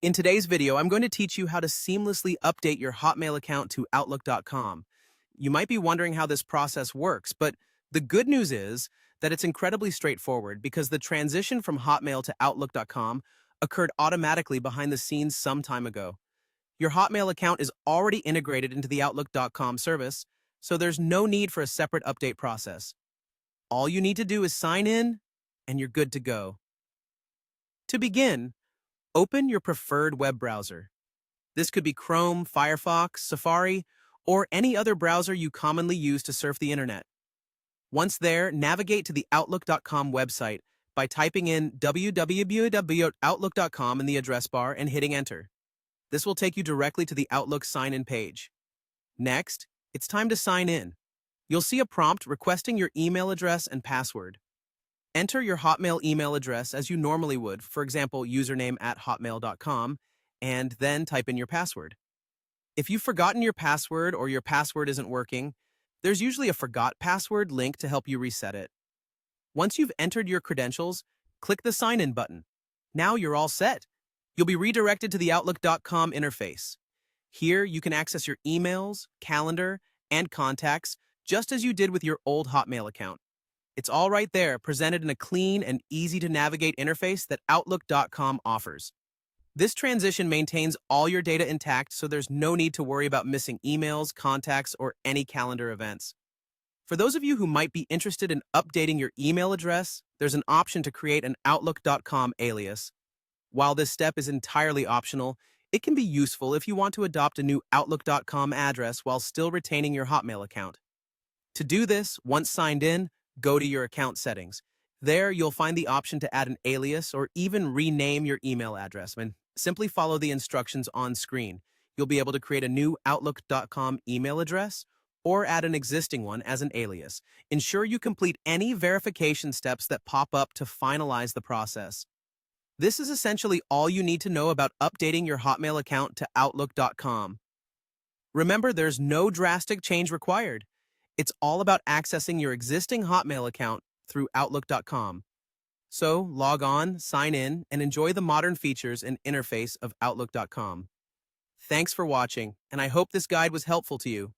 In today's video, I'm going to teach you how to seamlessly update your Hotmail account to Outlook.com. You might be wondering how this process works, but the good news is that it's incredibly straightforward because the transition from Hotmail to Outlook.com occurred automatically behind the scenes some time ago. Your Hotmail account is already integrated into the Outlook.com service, so there's no need for a separate update process. All you need to do is sign in, and you're good to go. To begin, open your preferred web browser. This could be Chrome, Firefox, Safari, or any other browser you commonly use to surf the internet. Once there, navigate to the Outlook.com website by typing in www.outlook.com in the address bar and hitting enter. This will take you directly to the Outlook sign-in page. Next, it's time to sign in. You'll see a prompt requesting your email address and password. Enter your Hotmail email address as you normally would, for example, username@hotmail.com, and then type in your password. If you've forgotten your password or your password isn't working, there's usually a forgot password link to help you reset it. Once you've entered your credentials, click the sign in button. Now you're all set. You'll be redirected to the Outlook.com interface. Here you can access your emails, calendar, and contacts just as you did with your old Hotmail account. It's all right there, presented in a clean and easy-to-navigate interface that Outlook.com offers. This transition maintains all your data intact, so there's no need to worry about missing emails, contacts, or any calendar events. For those of you who might be interested in updating your email address, there's an option to create an Outlook.com alias. While this step is entirely optional, it can be useful if you want to adopt a new Outlook.com address while still retaining your Hotmail account. To do this, once signed in, go to your account settings. There, you'll find the option to add an alias or even rename your email address. Simply follow the instructions on screen. You'll be able to create a new Outlook.com email address or add an existing one as an alias. Ensure you complete any verification steps that pop up to finalize the process. This is essentially all you need to know about updating your Hotmail account to Outlook.com. Remember, there's no drastic change required. It's all about accessing your existing Hotmail account through Outlook.com. So log on, sign in, and enjoy the modern features and interface of Outlook.com. Thanks for watching, and I hope this guide was helpful to you.